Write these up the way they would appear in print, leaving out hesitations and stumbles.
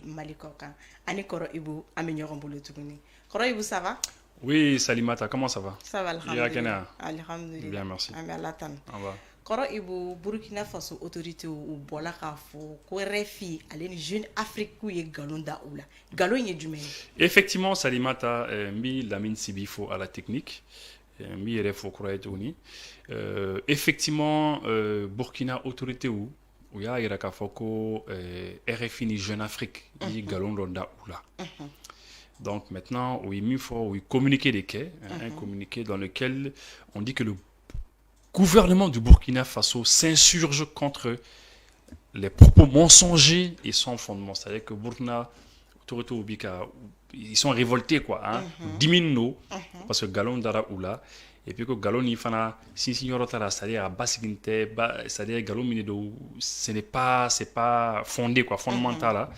Malikoka. Ani Koro Ibu, Aminyoron Boulotouni. Koro Ibu, ça va? Oui, Salimata, comment ça va? Ça va, Il y a alhamdulillah. Kenya. Alhamdulillah. Bien, merci. Ami Alatan. Au revoir. Koro Ibu, Burkina Faso, autorité ou Bola Kafo, Korefi, Aleni Jeune Afrique, ou ye galon da oula. Galon ye du même. Effectivement, Salimata, mi lamine sibifo à la technique, mi refo kroetoni. Effectivement, Burkina autorité ou ya iraka foko RFI ni Jeune Afrique, ni galon da oula. Donc maintenant, oui, il faut oui, communiquer des quais, un communiqué dans lequel on dit que le gouvernement du Burkina Faso s'insurge contre les propos mensongers et sans fondement. C'est-à-dire que Burkina, ils sont révoltés, quoi. Hein? Diminuent, parce que Galon Dara Oula, et puis que Galon Ifana, si Signorotara, c'est-à-dire à Basiginte, c'est-à-dire Galon Minedo, c'est pas fondé, quoi, fondamental. Là.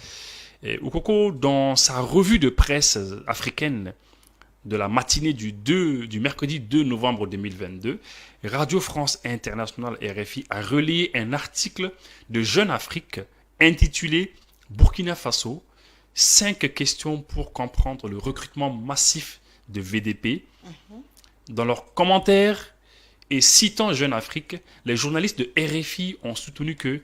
Et Oukoko, dans sa revue de presse africaine, de la matinée du mercredi 2 novembre 2022, Radio France Internationale RFI a relayé un article de Jeune Afrique intitulé Burkina Faso, 5 questions pour comprendre le recrutement massif de VDP. Dans leurs commentaires et citant Jeune Afrique, les journalistes de RFI ont soutenu que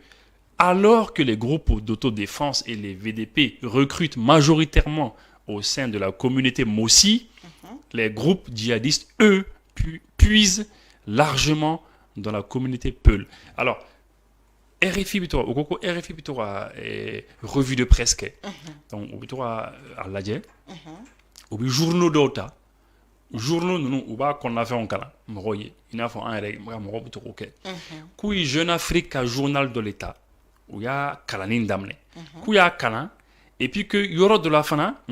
alors que les groupes d'autodéfense et les VDP recrutent majoritairement au sein de la communauté Mossi, les groupes djihadistes, eux, puisent largement dans la communauté Peul. Alors, RFI Bitora, revue de presse, donc, Bitora à l'adje, ou journaux d'autres, journaux, nous, ou bas qu'on a fait en cala, m'roye, il a fait un règle, m'roye, ok. Kui Jeune Afrique, un journal de l'État, où il y a Kalanin Damne, où il y a Kalan, et puis que y aura de la fana,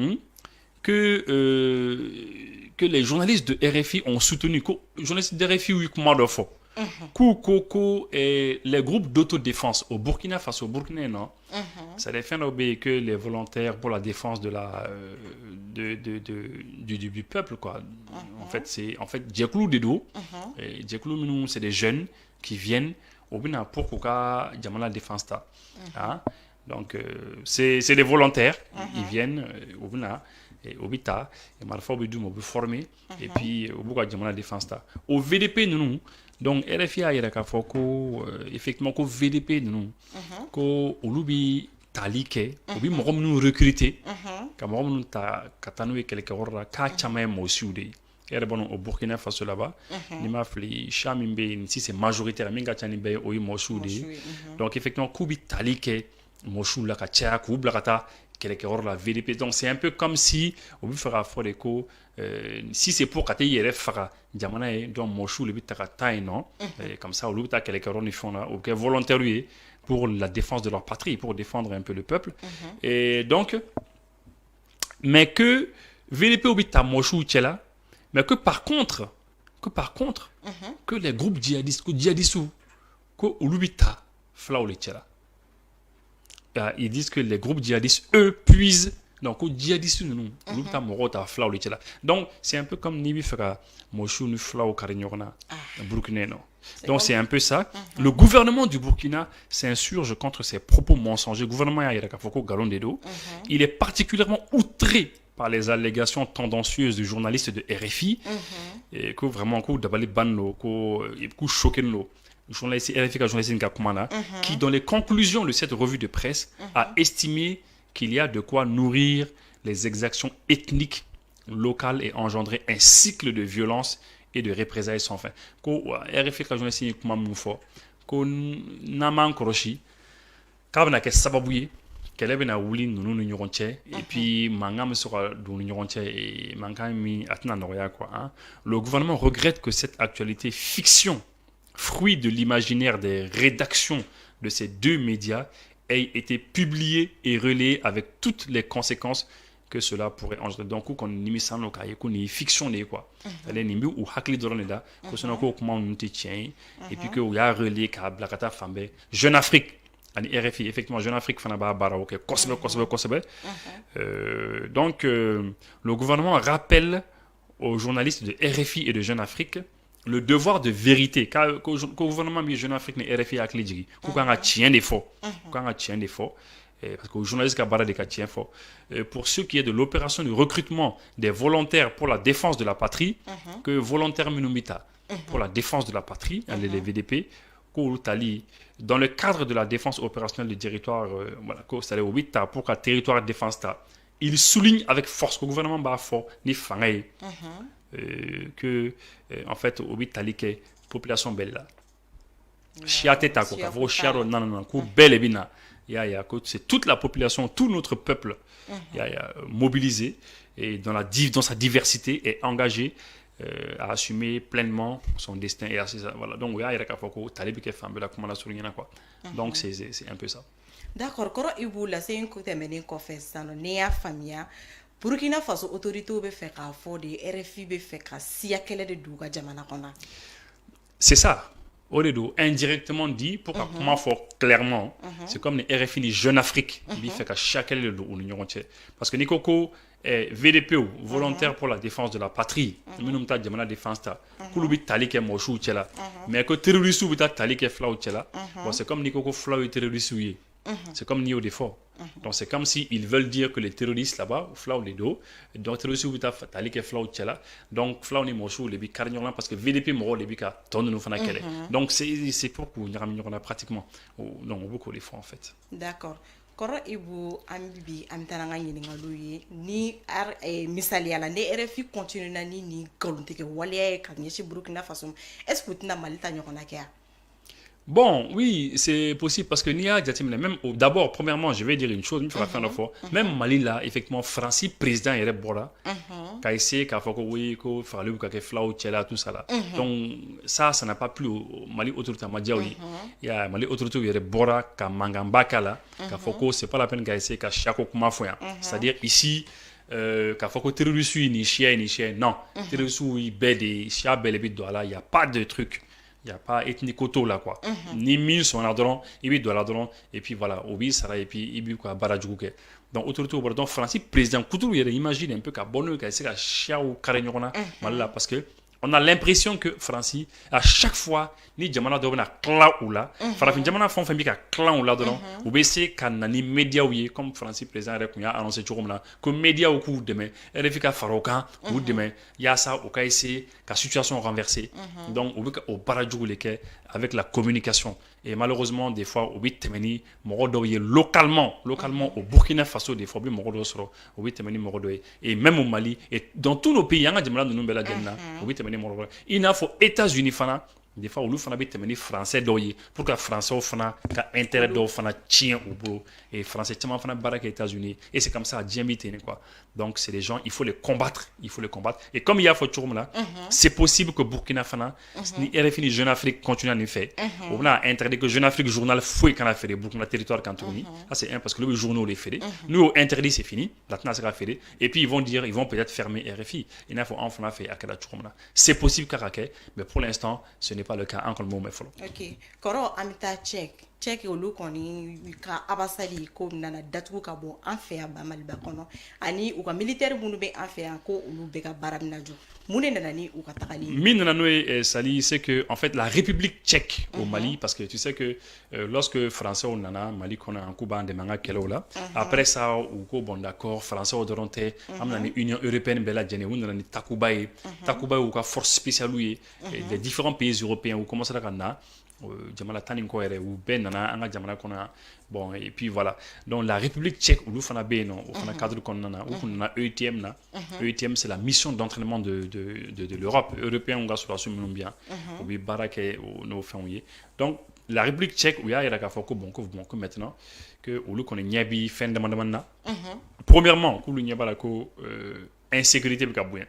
que les journalistes de RFI ont soutenu, que les journalistes de RFI ont eu comment de faux, que les groupes d'autodéfense au Burkina Faso, au Burkina, non, ça fait que les volontaires pour la défense de la, du peuple, quoi. En fait, c'est Djeklou Dedo, Djeklou, c'est des jeunes qui viennent au Bina pour Koka Djamala Défense. Hein? Donc, c'est des volontaires, ils viennent au Bina. Et au Bita, et Marfa Bidou m'a formé, et puis au Bouga Djamana Défense. Au VDP, nous, donc RFI a yaka foko, effectivement, qu'au VDP, nous, qu'au Olubi Talike, au bi Morom nous recruter, comme Morom nous ta Katanoui quelque horreur, Kachame Mossoudé. Et bon, au Burkina Faso là-bas, il m'a fait Chamimbe, si c'est majoritaire, Minga Chanimbe, oui, Mossoudé. Donc, effectivement, Koubi Talike, Mossou la Kacha, Koublakata, quelque chose la VDP. Donc c'est un peu comme si on veut faire fort écho. Si c'est pour que tu faire diamana donc Mochou le but taille non. Comme ça au lieu de quelque chose ils font là ou que volontaire pour la défense de leur patrie, pour défendre un peu le peuple. Et donc mais que VDP au but ta Mochou là, mais que par contre que les groupes djihadistes que au lieu de ta flaou le tchela. Ils disent que les groupes djihadistes, eux, puisent. Donc, les djihadistes, nous, donc, c'est un peu comme Nibi Fera, Moshou, Nufla, Karinyorna, Burkina. Donc, c'est un peu ça. Le gouvernement du Burkina s'insurge contre ces propos mensongers. Le gouvernement Yarakafoko Galondedo, il est particulièrement outré par les allégations tendancieuses du journaliste de RFI, et que vraiment, d'abord, banno, que choqué journaliste qui, dans les conclusions de cette revue de presse, a estimé qu'il y a de quoi nourrir les exactions ethniques locales et engendrer un cycle de violence et de représailles sans fin. RFI journaliste ko naman koroshi kabna ke sababuye kele bena wuli nunu ni ɲɔgɔn cɛ et puis mankan bɛ se ka don ni ɲɔgɔn cɛ et mankan min a tɛna nɔgɔya quoi hein. Le gouvernement regrette que cette actualité fiction fruit de l'imaginaire des rédactions de ces deux médias, ait été publié et relayé avec toutes les conséquences que cela pourrait engendrer. Donc, on y ça no kaye ko ni fiction ne quoi. Elle ni ou hakli dorone da ko sono ko kuma on tient et puis que ya relayé ka blakata fambe Jeune Afrique ani RFI effectivement Jeune Afrique fana ba bara OK kosebe. Donc le gouvernement rappelle aux journalistes de RFI et de Jeune Afrique le devoir de vérité qu'au gouvernement de Jeune Afrique ne RFI a clé quand on a tient des faux parce que le journaliste a parlé de Katien fort, pour ce qui est de l'opération de recrutement des volontaires pour la défense de la patrie, que volontaires minumita pour la défense de la patrie, les VDP, dans le cadre de la défense opérationnelle du territoire, c'est-à-dire pour le territoire de défense, il souligne avec force que le gouvernement va fort, ni fangay, que en fait, au la population belle là. Chiateta quoi, faut chiaro non, ko belle bina. C'est toute la population, tout notre peuple mobilisé et dans sa diversité est engagé à assumer pleinement son destin et voilà. Donc il y a quoi talibi ke femme la comment la souligner quoi. Donc c'est un peu ça. D'accord, koro ibu la c'est une côté menen ko fait ça no ne famia Burkina Faso autorité be fait ka fo de RFI be fait ka siya kele de duga jamana kona. C'est ça. Oledo indirectement dit pour comment fort clairement c'est comme les RFI les Jeune Afrique bi fait ka chaque le union entière parce que nikoko VDP volontaire pour la défense de la patrie minum ta jamana défense ta kulubi tali ke moshu tchela mais que terroriste ou ta tali ke flau tchela bon c'est comme nikoko flau et terroriste ou c'est comme Nio Defort. Donc c'est comme si ils veulent dire que les terroristes là-bas, flau les dos, donc terroristes ou ta tali ke flau tchela, donc flau ni moshu les bi carignon parce que VDP moro les bi ka tonne nous fana kele. Donc c'est pour que nous a pratiquement non beaucoup les fois en fait. D'accord. Koro ibu ambi amtaranga yiningalu ye ni misali ala ne RFI continue na ni galonte ke waliya ka nyeshi Burkina Faso est-ce que tina malita nyokona ke Bon, oui, c'est possible parce que Nia Djatim, même d'abord, premièrement, je vais dire une chose, il faut la faire une fois. Même Mali là, effectivement, Francis, président, il est bora. Quand il sait qu'il faut que oui, qu'il fallait que flau tchela tout ça là. Donc ça n'a pas plu au Mali autorité Madiaoui. Il y a Mali autorité il est bora, quand Mangambaka là, qu'il faut que c'est pas la peine qu'il essaie qu'à chaque kuma foya. C'est-à-dire ici. Qu'il faut que terroriste ni chien non. Terroriste oui bête chia belle bête là, il y a pas de truc. Il n'y a pas ethnicoto là quoi. Ni mille sont là-dedans, il doit là-dedans, et puis voilà, Obi, Sara, et puis il quoi, Baradjouke. Donc, autorité au Bordon, Francis, président Koutourou, il imagine un peu qu'à Bonne, qu'à essayer à Chia ou Karenyorona, voilà, parce que on a l'impression que Francis, à chaque fois, ni Djamana doit avoir clan ou là, Farafin Djamana font famille qu'à clan ou là dedans, ou bien c'est qu'à nani média ou comme Francis président a annoncé tout comme là, que média au coup demain, RFK Faroka ou demain, il y a ça au cas ici, qu'à situation renversée, donc au Baradjou lesquels avec la communication. Et malheureusement, des fois, au 8 temeni, morodoye localement au Burkina Faso, des fois, morodo au 8 temeni morodoye. Et même au Mali, et dans tous nos pays, il y a un de nous bela genna, au 8 temeni morodoye. Il n'a faut États-Unis fana, des fois, où nous fana temeni français doye, pour que français au fana, qu'à intérêt d'au fana tient au bout. Et français tient fana barak États-Unis. Et c'est comme ça à Djambité, quoi. Donc, c'est des gens, il faut les combattre. Et comme il y a Fotouroum là, c'est possible que Burkina Fana, ni RFI ni Jeune Afrique continuent à nous faire. On a interdit que Jeune Afrique journal fouille quand on a fait Burkina territoire quand on ça c'est un parce que le journal les fait. Nous interdit c'est fini, maintenant c'est fait. Et puis ils vont peut-être fermer RFI. Il faut enfin faire à Kadatouroum là. C'est possible Karaké, mais pour l'instant, ce n'est pas le cas encore le moment follow. OK. Koro amita check olu koni ka abasali ko nana datugu ka bon an fe ba mali ba kono ani u ka militaire munu be an fe ko olu be ka baramina jo mune nana ni u ka takali min nana no sali c'est que en fait la République tchèque au Mali parce que tu sais que lorsque français on nana Mali kona en Cuba de manga kelo là après ça ou ko bon d'accord français au doronté amna ni Union européenne bela djene ou nana ni Takuba ou ka force spéciale des différents pays européens ou comment ça là jamana tani ko ere ou ben nana anga jamana kona bon et puis voilà donc la République tchèque ou fana be non ou fana cadre kon nana ou na ETM na ETM c'est la mission d'entraînement de l'Europe européen on ga sur la sous bien ou bi barake no fanouye donc la République tchèque ou ya ira ka foko bon que maintenant que ou lu kon nyabi fin de mandamana premièrement ku lu nyaba la ko insécurité be ka bouen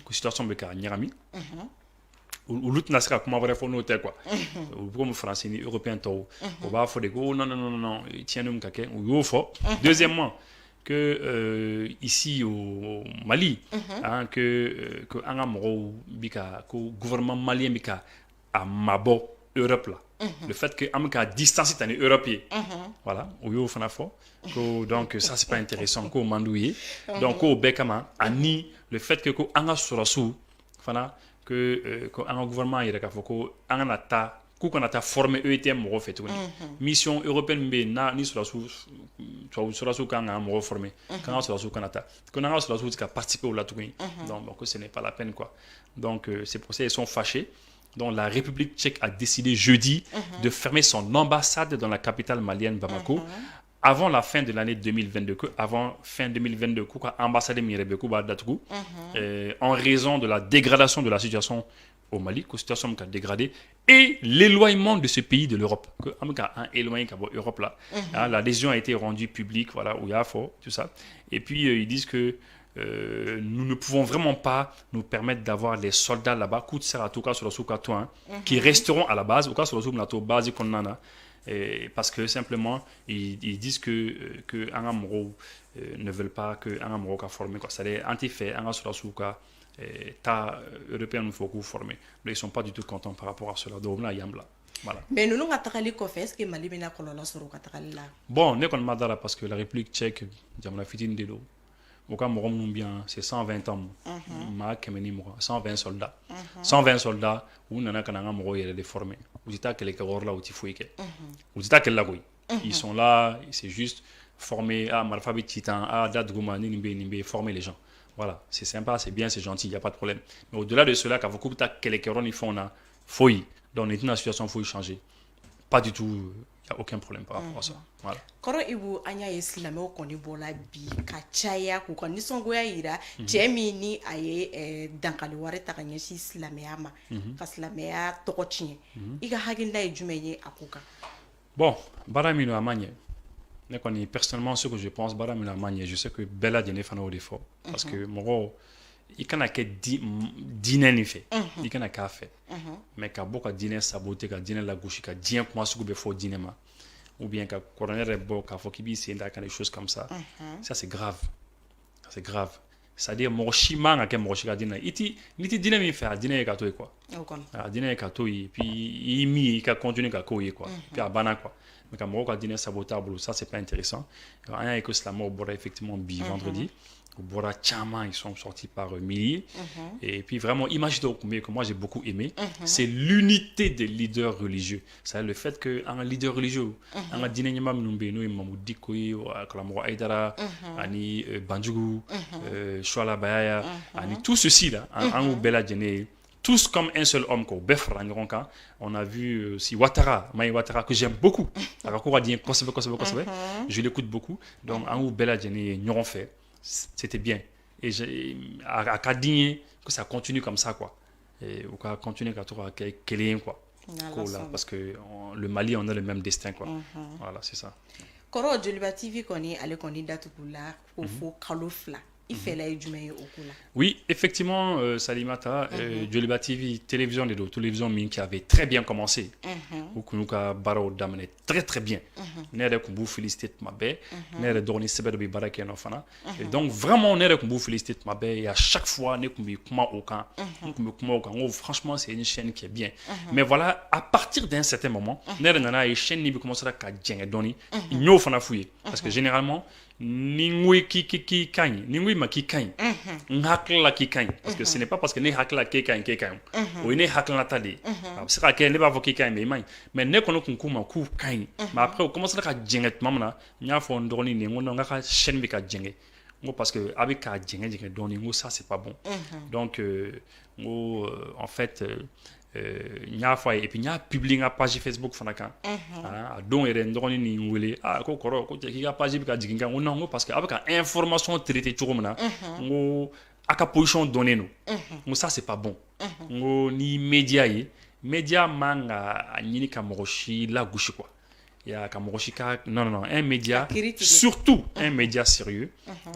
ko situation be ka nyarami ou l'autre n'a pas comment vrai faut noter quoi comme français ni européen tout on va faut des go non tiens nous quelqu'un ou faut deuxièmement que ici au Mali que un amro bika que gouvernement malien bika à mabo Europe là le fait que amka distance est en européen voilà ou yo fana fo donc ça c'est pas intéressant ko mandouye donc au bekama ani le fait que anga surasu fana que un gouvernement il y a ko anga ta k'u kana taa former ETM mɔgɔ fɛ tuguni mission européenne min bɛ yen ni sɔrɔdasiw kan ka mɔgɔ former k'an ka sɔrɔdasiw kana taa ko n'an ka sɔrɔdasiw tɛ ka participer o la tuguni donc que ce n'est pas la peine quoi donc c'est pour ça ils sont fâchés. Donc la République tchèque a décidé jeudi de fermer son ambassade dans la capitale malienne Bamako avant la fin de l'année 2022, avant fin 2022, l'ambassade en raison de la dégradation de la situation au Mali, que la situation a dégradé, et l'éloignement de ce pays de l'Europe. Éloigné de l'Europe là. L'adhésion a été rendue publique, voilà, où il y a fort, tout ça. Et puis ils disent que nous ne pouvons vraiment pas nous permettre d'avoir les soldats là-bas, qui resteront à la base, parce que simplement ils disent que Angamoro ne veulent pas que Angamoro soit formé. C'est-à-dire anti-fait, Angamoro ta européen nous faut former. Ils ne sont pas du tout contents par rapport à cela. Donc là, voilà. Mais nous est-ce que Mali bena kololo soro katakali là? Bon, ne kon madara parce que la République tchèque, jamana fitine de l'eau. Au cas où bien, c'est 120 ans. 120 soldats. 120 soldats, où on a des formés. Ils sont là, c'est juste former à Malfabi Titan, à Dadgouma, Nimbe, former les gens. Voilà, c'est sympa, c'est bien, c'est gentil, il n'y a pas de problème. Mais au-delà de cela, quand vous coupez quelques ronds, ils font là, faut y. Dans une situation, il faut y changer. Pas du tout, il n'y a aucun problème par rapport à ça. Voilà. Koro ibu anya islam o koni bola bi ka chaya ku koni songoya ira chemi ni aye dankali ware ta kanya si islamia ma ka islamia tokochi iga haginda ejumenye akuka. Bon, baramino amanye. Ne koni personnellement ce que je pense baramino amanye, je sais que Bella Dine fana au défaut parce que mon il kana ke dîner ni fait il kana ka fait mais ka boka dîner saboter ka dîner la gauche ka dien comment ce que be faut dîner ma ou bien ka coroner bo ka faut kibi c'est des choses comme ça ça c'est grave c'est-à-dire mon chima nga ke mon chika dîner iti niti dîner mi fait dîner ka to quoi dîner ka to et puis il mi ka continuer ka ko quoi puis abana quoi mais quand mon dîner sabotable ça c'est pas intéressant rien que cela mort effectivement vendredi au Bora Chama, ils sont sortis par milliers. Et puis vraiment, imaginez que moi j'ai beaucoup aimé, c'est l'unité des leaders religieux. C'est le fait qu'un leader religieux, un dîner Nyama Mnumbeno, Mamoudikoui, Kalamoro Aïdara, Ani Bandjougou, Chouala Bayaya, Ani tout ceci là, un Bella Djene, tous comme un seul homme, on a vu si Ouattara, Maï Ouattara, que j'aime beaucoup. Je l'écoute beaucoup. Donc, un Bella Djene, nous avons fait. C'était bien et à Kadigné que ça continue comme ça quoi et on va continuer à quoi parce que le Mali on a le même destin quoi voilà c'est ça Koro Joliba TV koni ale koni datukula fo kalofla il fait la jumeille okula. Oui, effectivement, Salimata, Joliba TV, télévision qui avait très bien commencé. Ukunuka Baro Damene, très très bien. Nere Kumbu félicite ma bé, Nere Dorni Sebedobi Barake Nofana. Et donc vraiment, Nere Kumbu félicite ma bé, et à chaque fois, Nekumbi Kuma Okan, franchement, c'est une chaîne qui est bien. Mais voilà, à partir d'un certain moment, Nere Nana et chaîne Nibi commencera à Djenge Doni, il n'y a pas fouiller. Parce que généralement, Ningui ki kany, Ningui ma ki kany, Nhakla ki kany, parce que ce n'est pas parce que ne hakla ki kany, ou ne hakla tali. C'est vrai qu'elle n'est pas voki kany, mais ne kono kunkuma ku kany. Mais après, on commence à djenget mamna, nya fo ndoni ni, on a chaîne bika djenge. Parce que avec à djenge doni, ça c'est pas bon. Donc, en fait, et puis il y a publié une page Facebook fanaka donc il ndoni ni wele ko koro ko ki page bi ka jiginga non parce que avec information traité tout comme na aka position donné nous ça c'est pas bon ni média manga nyini ka moshi la gauche quoi il y a Kamoshika, non, un média, surtout un média sérieux,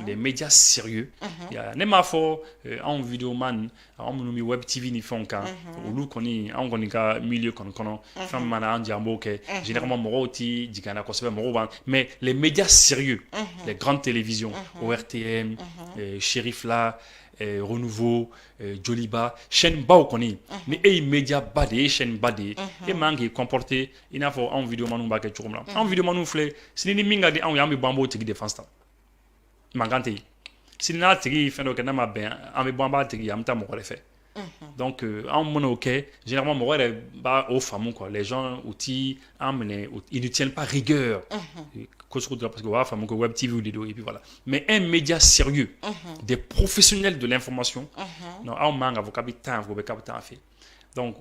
les médias sérieux. Il y a Nemafo, en vidéo man, en web TV ni font quand, ou nous connaît, en connaît milieu qu'on connaît, femme mana en diambo que généralement moroti, dikana kosebe moroban, mais les médias sérieux, les grandes télévisions, ORTM, Shérif là. Renouveau, Joliba, chaîne ba okoni, mais les médias badé, chaîne badé, et mangi comporté, il n'a pas en vidéo manou baké choukomla. En vidéo manou flé, si ni minga de en yami bambo tigi défense ta. Mangante. Si na tigi fendo que na ma ben, en me bamba tigi amta mo fait. Donc en mon ok généralement moi bah aux femmes quoi les gens outils ils ne tiennent pas rigueur parce que voilà femme que web TV ou des et puis voilà mais un média sérieux des professionnels de l'information non en manque avocat temps fait donc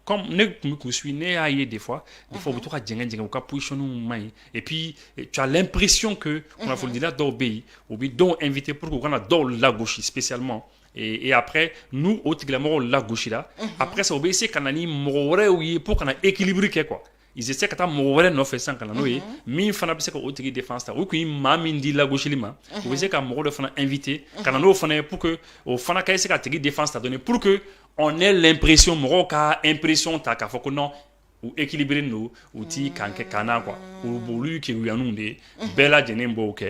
comme ne suis né à des fois tu as djeng ka position mai et puis tu as l'impression que on a faut dire là d'obéir ou bien donc invité pour qu'on a dans la gauche spécialement et après nous au tiglamoro la gauche là après ça obéir c'est kanani morore oui pour qu'on a équilibré quoi ils essaient que ta morore no fait sans kanano yi min fana bi se ko au tigui défense ta ou que mami ndi la gauche lima ou essayer ka morore fana invité kanano fana pour que au fana ka essayer ka tigui défense ta donner pour que on ait l'impression moro ka impression ta ka foko non ou équilibrer nous outils kanke kana quoi ou bolu ki yanu de bella jenembo OK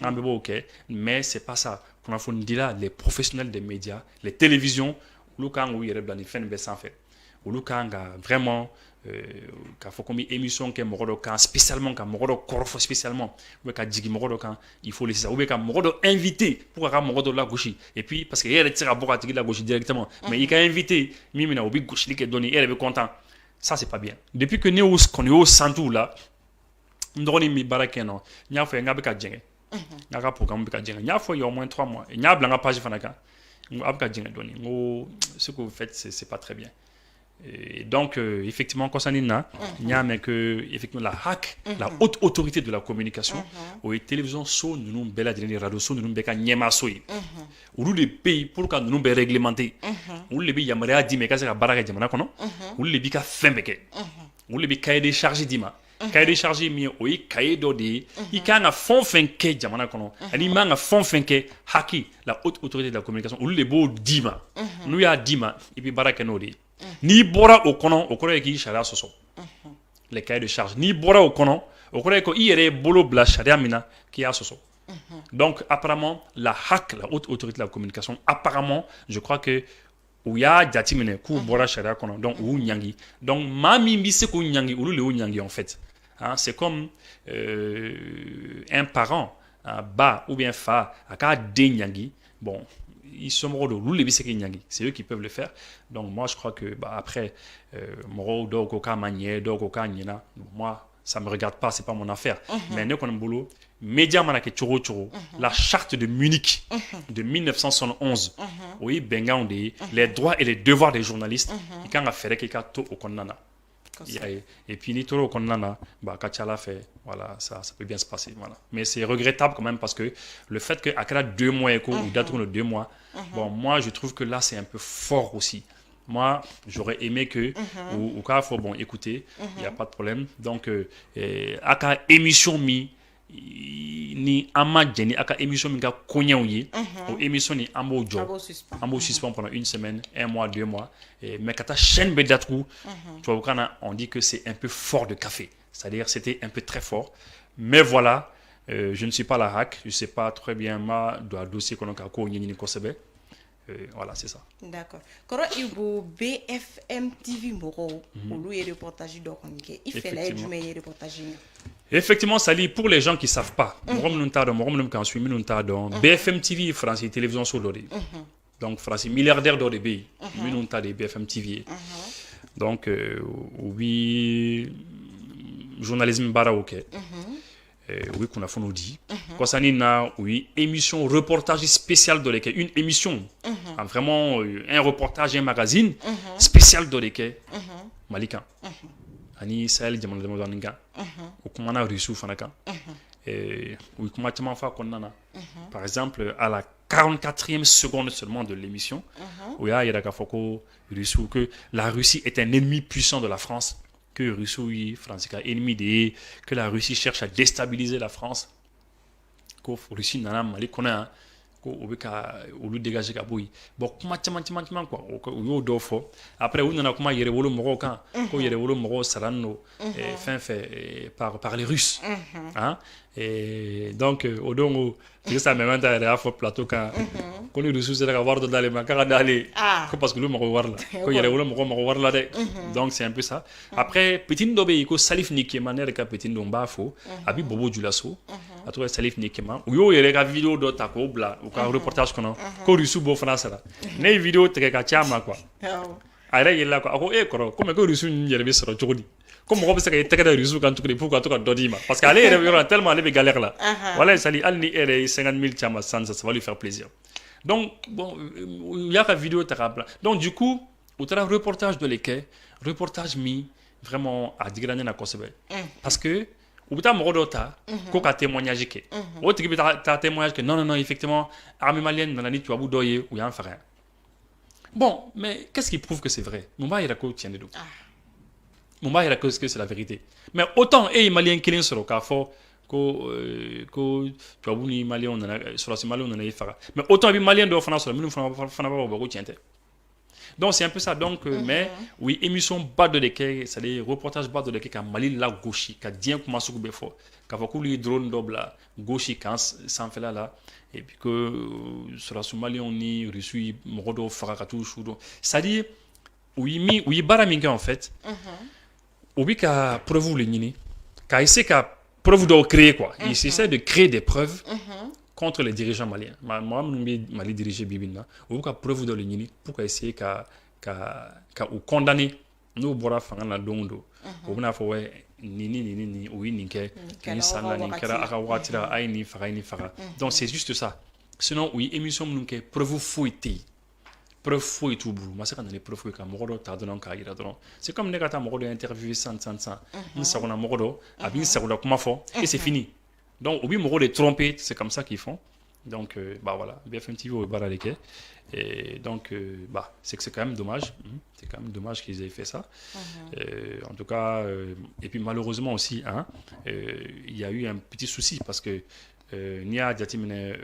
ambebo OK mais c'est pas ça qu'on a fourni là les professionnels des médias les télévisions ou quand où il y a des fins de sans fait ou quand vraiment ka foko mi émission que moro kan spécialement ka moro korfo spécialement ou ka digi moro kan il faut laisser ça ou ka moro invité pour ka moro la gauche et puis parce que il tire à boire la gauche directement mais il ka invité mimina obi gauche li ke donner elle est content ça c'est pas bien depuis que nous qu'on est au centre là ndoni mi barake non nya fo nga be ka djenge nga ka programme be ka djenge nya fo il y a au moins 3 mois nya blanca page fanaka ab ka djenge doni ce que vous faites c'est pas très bien. Et donc effectivement concernant il y a mais que effectivement la HAC la haute autorité de la communication ou les télévisions sont nous bella de radio sont nous beka nyema soyi ou les pays pour que nous be réglementer ou les pays yamara di mais ka ça baraka jamana kono ou les bika fembeke ou les bika des charges dima cahier de charge mi o yi cahier d'ordre il kan a fond finke jamana kono ani manga fond finke haki la haute autorité de la communication ou les beau dima nous ya dima et puis baraka no di ni bora au kono qui charia soso les cahiers de charge ni bora au kono ko yere bolo bla charia mina qui a soso donc apparemment la HAC la haute autorité de la communication apparemment je crois que où ya jatimene ku bora charia kono donc ou nyangi donc mami mbise ko nyangi ou le nyangi en fait hein, c'est comme un parent ba ou bien fa aka de nyangi bon ils sont moraux c'est eux qui peuvent le faire donc moi je crois que après moro do koka manier do koka nyina moi ça me regarde pas c'est pas mon affaire mais ne connais boulot média manake choro la charte de Munich de 1971 oui bengaonde les droits et les devoirs des journalistes qui quand a fait que to au konana et puis ni toro konana ba kachala fait voilà ça peut bien se passer voilà mais c'est regrettable quand même parce que le fait que à 2 mois ou date 2 mois bon moi je trouve que là c'est un peu fort aussi moi j'aurais aimé que ou quand faut bon écouter il y a pas de problème donc aka émission mi ni ama jeni aka émission mi ga konyaoyi ou émission ni ambo suspend pendant 1 semaine 1 mois 2 mois mais kata chaîne bedatrou tu vois on dit que c'est un peu fort de café c'est-à-dire c'était un peu très fort mais voilà je ne suis pas la HAC je sais pas très bien ma dossier qu'on a ko nyini ko sebe voilà c'est ça d'accord koro ibu BFM TV moro olu et reportage do konike il fait la du meilleur reportage. Effectivement, ça lit pour les gens qui savent pas. BFM TV, France télévision sur l'ordre. Donc France milliardaire d'ordre pays. Minunta de BFM TV. Donc oui journalisme bara OK. Oui qu'on a fait nous dit. Concernant oui émission reportage spécial de l'équipe une émission vraiment un reportage un magazine spécial de l'équipe Malika. Ani Sahel jamono dama ninga o kuma na risu fanaka oui kuma tama fa konnana par exemple à la 44e seconde seulement de l'émission où il y a ka foko risu que la Russie est un ennemi puissant de la France que Russie France est ennemi que la Russie cherche à déstabiliser la France que Russie nana mali kona au lieu de dégager Kaboui. Bon, comment quoi, au dofo. Après, on a comment yere wolo moro kan, ko yere wolo moro salano, fin fait par les Russes. Hein? Et donc, au dongo, c'est ça même dans la plateau quand on est ressources à avoir dans les macarons d'aller, parce que le moro war là, ko yere wolo moro war là de. Donc c'est un peu ça. Après, petit ndobé ko salif niki manière ka petit ndomba fo, abi bobo du lasso. a tɔgɔ ye Salif Nekema u y'o yɛrɛ ka vidéo dɔ ta k'o bila u ka reportage kɔnɔ ko Russe b'o fana sara ne ye vidéo tigɛ ka ci a ma quoi a yɛrɛ yɛlɛla quoi a ko kɔrɔ ko mais ko Russe ninnu yɛrɛ bɛ sɔrɔ cogo di ko mɔgɔ bɛ se ka i tɛgɛ da Russe kan cogo di pour ka to ka dɔ d'i ma parce que ale yɛrɛ bɛ yɔrɔ la tellement ale bɛ galère la walayi Sali hali ni e yɛrɛ ye 50 000 ci a ma sisan ça va lui faire plaisir donc bon u y'a ka vidéo ta k'a bila donc du coup u taara reportage dɔ de kɛ reportage min vraiment a digira ne na kosɛbɛ parce que u bɛ taa mɔgɔ dɔ ta ko ka témoignage kɛ o tigi bɛ taa témoignage kɛ non effectivement armée malienne nana ni tubabu dɔ ye u y'an faga bon mais qu'est-ce qui prouve que c'est vrai mun b'a yira ko tiɲɛ de don mun b'a yira que c'est la vérité mais autant e ye maliyɛn kelen sɔrɔ k'a fɔ ko tubabu ni maliyɛnw nana sɔrɔsi maliyɛnw nana i faga mais autant i bɛ maliyɛn dɔw fana sɔrɔ minnu fana b'a fɔ ko tiɲɛ tɛ. Donc c'est un peu ça donc mais oui émission ba dɔ de kɛ c'est à dire reportage ba dɔ de kɛ ka Mali lagosi ka diɲɛ kuma sugu bɛɛ fɔ k'a fɔ k'olu ye drone dɔ bila gosi kan sanfɛla la et puis que sɔrɔsi maliyɛnw ni Russe ye mɔgɔ dɔw faga ka t'u su dɔn c'est à dire u ye baara min kɛ en fait u bɛ ka preuve le ɲini ka essayer ka preuve dɔw créer quoi ils essaient de créer des preuves contre les dirigeants maliens. Moi, je suis Mali dirigé Bibina. On a preuve de l'Union pour essayer de condamner nous bora fangana dondo. On a fait ni oui ni sana ni kera akawatira ay ni faga. Donc c'est juste ça. Sinon oui émission nous que preuve fouité. Preuve fouille tout bout. Moi c'est quand on est preuve que morodo tardon ka ira don. C'est comme les gars morodo interviewer sans. Ni ça on a morodo, abi ça on a comment fort et c'est fini. Donc, au bout de les tromper, c'est comme ça qu'ils font. Donc, bah voilà, BFM TV au Baraleke. Et donc, bah, c'est quand même dommage. C'est quand même dommage qu'ils aient fait ça. En tout cas, et puis malheureusement aussi, il y a eu un petit souci parce que Nia Diatimene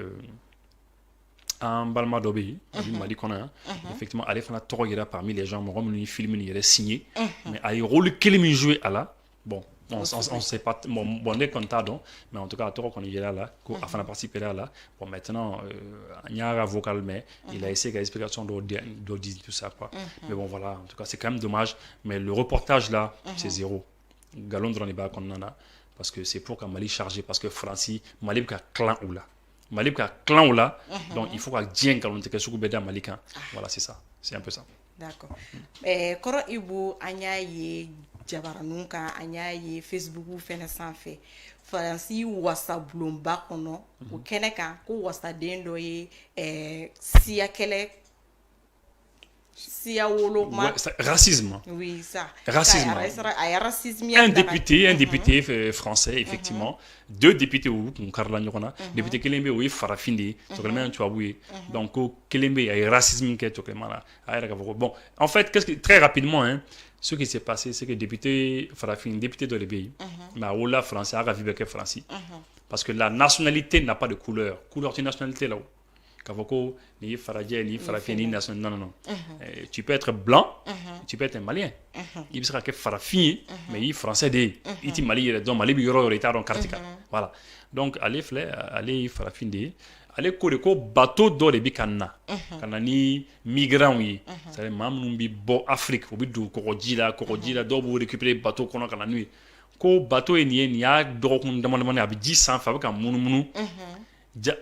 en Balma Dobi, Mali Kona, effectivement, elle est parmi les gens, mon film, il est signé. Mais elle est rôle qu'il joué à la. Bon. On ne sait pas, bon, est content, mais en tout cas, qu'on est là, afin de participer là. Bon, maintenant, il y a un vocal, mais il a essayé d'explication d'audit, tout ça, quoi. Mais bon, voilà, en tout cas, c'est quand même dommage. Mais le reportage là, c'est zéro. Galon de l'Aniba qu'on en a, parce que c'est pour qu'un Mali chargé, parce que Francie, Mali a clan ou là. Mali a clan ou là, donc il faut qu'un dien galon de Kessou Beda Malikan. Voilà, c'est ça. C'est un peu ça. D'accord. Koro Ibu, Anyaye, Jabaranunka, Anyaye, Facebook, Fena Sanfe, Faransi, Wassa Blumba, Kono, ou Keneka, ou Wassa Dendoye, Sia Kele, Sia Wolo. Racisme. Oui, ça. Racisme. Un député français, effectivement. Deux députés ou Karla Nyorona. Député Kelembe, oui, Farafindi, Tokelman Tuaboué. Donc, Kelembe, il y a racisme qui est Tokelmana. Bon, en fait, très rapidement, ce qui s'est passé, c'est que député Farafindi, député de l'EBI, mais Ola français, a ravi avec Francis. Parce que la nationalité n'a pas de couleur. Couleur de nationalité là-haut. Kavoko, ni Faradje, ni Farafini, non. Tu peux être blanc, tu peux être un malien. Il sera que Farafini, mais il est français, il est malien, donc Mali, il y aura retard en Kartika. Voilà. Donc, allez Farafini, allez Koreko, bateau d'or et bicana. Kanani, migrants, c'est-à-dire, Mamumbi, Bo Afrique, au but de Korodila, d'or pour récupérer bateau qu'on a dans la nuit. Ko bateau est ni a d'or qu'on demande à 10 cents avec un mounou.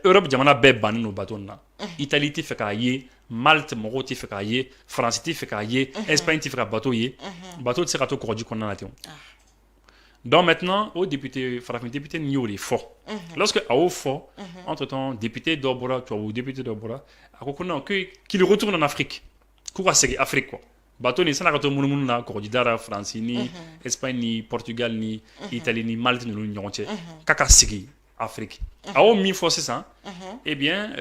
Europe jamana bɛɛ banni no bateau na Italie ti fɛ k'a ye Malte mɔgɔw ti fɛ k'a ye France ti fɛ k'a ye Espagne ti fɛ ka bateau ye bateau ti se ka to kɔgɔji kɔnɔna na ten donc maintenant au député farafin député ni y'o de fɔ lorsque a y'o fɔ entre temps député dɔ bɔra tubabu député dɔ bɔra a ko non qu'il retourne en Afrique k'u ka segin Afrique quoi bateau ni san'a ka to munumunu na kɔgɔji dara France ni Espagne ni Portugal ni Italie ni Malte ninnu ni ɲɔgɔn cɛ k'a ka segin Afrique. A min fɔ sisan eh bien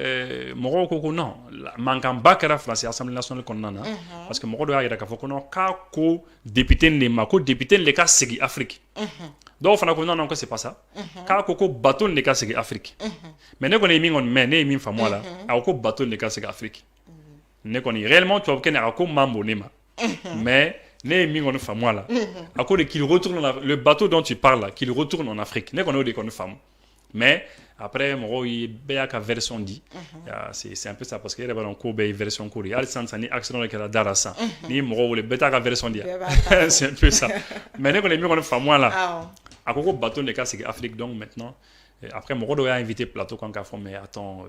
mɔgɔw ko non mankanba kɛra France Assemblée nationale kɔnɔna na parce que mɔgɔ dɔ y'a jira k'a fɔ ko non k'a ko député de ma ko député de ka segin Afrique dɔw fana ko non que c'est pas ça k'a ko bateau de ka segin Afrique mais ne kɔni ye min kɔni mɛn ne ye min faamu a la a ko bateau de ka segin Afrique ne kɔni réellement tubabukɛ a ko man bon ne ma mais ne ye min kɔni faamu a la a ko de qu'il retourne le bateau dont tu parles là qu'il retourne en Afrique ne kɔni o de kɔni faamu. Mais après, il y a une version dit. C'est un peu ça parce qu'il y a une version courte. Il y a un accident qui est Darasa. Il y a une version dit. C'est un peu ça. Mais nous, on est mieux qu'on est là. À quoi bateau de cas, c'est Afrique. Donc maintenant, Après mɔgɔ dɔw y'a invité plateau kan k'a fɔ mais attends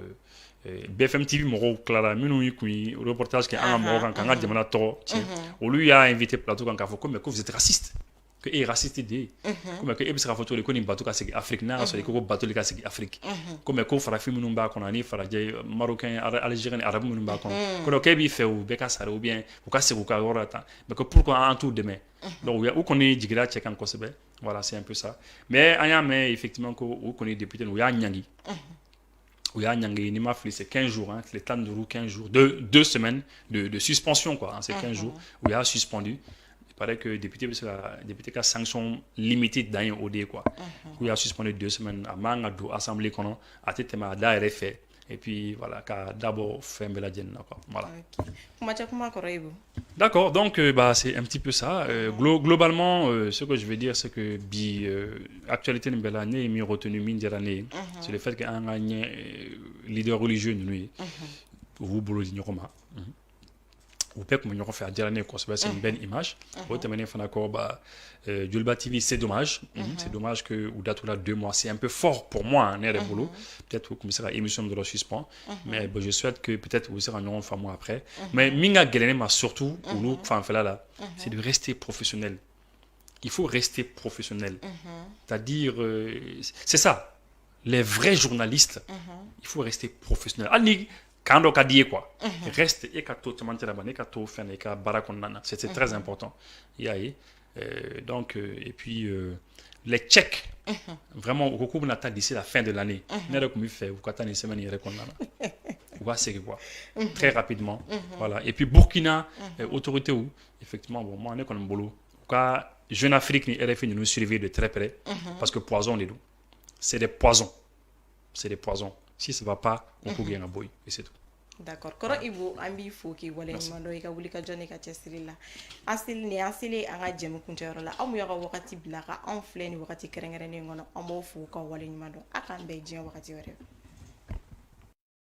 BFM TV mɔgɔw tilara minnu yi kun ye reportage kɛ an ka mɔgɔw kan k'an ka jamana tɔgɔ tiɲɛ olu y'a invité plateau kan k'a fɔ ko mais que vous êtes raciste que e ye raciste de ye ko mais que e bɛ se k'a fɔ cogo di ko nin bateau ka segin Afrique n'a y'a sɔrɔ i ko ko bateau de ka segin Afrique ko mais ko farafin minnu b'a kɔnɔ ani farajɛ marocain algérien arabe minnu b'a kɔnɔ ko donc k'e b'i fɛ u bɛɛ ka sara ou bien u ka segin u ka yɔrɔ la tan mais que pourquoi an t'u dɛmɛ donc u kɔni jigira cɛ kan kosɛbɛ voilà c'est un peu ça mais an y'a mɛn effectivement ko u kɔni député u y'a ɲangi u y'a ɲangi ni ma fili c'est 15 jours hein, les 15 jours 2 semaines de suspension quoi hein, c'est 15 jours où il y a suspendu. Il paraît que le député a sanction limitée dans OD quoi. Il a suspendu 2 semaines à Mangadou, assemblée qu'on a été à d'ARF et puis voilà, qu'a d'abord fait un bel quoi. Voilà. D'accord, donc bah, c'est un petit peu ça. Globalement, ce que je veux dire, c'est que actualité de l'année est retenu mine c'est le fait qu'un leader religieux nous vous boulot d'ignorement. Ou peut comme on fait à dire c'est une belle image. Julba TV, c'est dommage. C'est dommage que ou date là 2 mois, c'est un peu fort pour moi un air boulot. Peut-être que ça émission de le suspend, mais bon, je souhaite que peut-être vous serez en fin mois après. Mais minga gelene ma surtout ou nous enfin là, c'est de rester professionnel. Il faut rester professionnel. C'est-à-dire c'est ça. Les vrais journalistes, il faut rester professionnel. Quand on a dit quoi, reste et c'est très important. Donc et puis les checks vraiment au cours de d'ici la fin de l'année. On va c'est quoi très rapidement. Voilà. Et puis Burkina autorité où effectivement bon moi on est comme boulot. Jeune Afrique ni RFI nous suivre de très près parce que poison les loups. C'est des poisons. C'est des poisons. Si ça va pas, on peut gagner un boy et c'est tout. D'accord. Koro ibu ambi foki wala mando ika wuli ka jone ka chesirila. Asil ni asile anga jemu kuntero la amu yaka wakati blaka en fleni wakati kerengere ni ngono ambo fuka wala mando akan be jin wakati wore.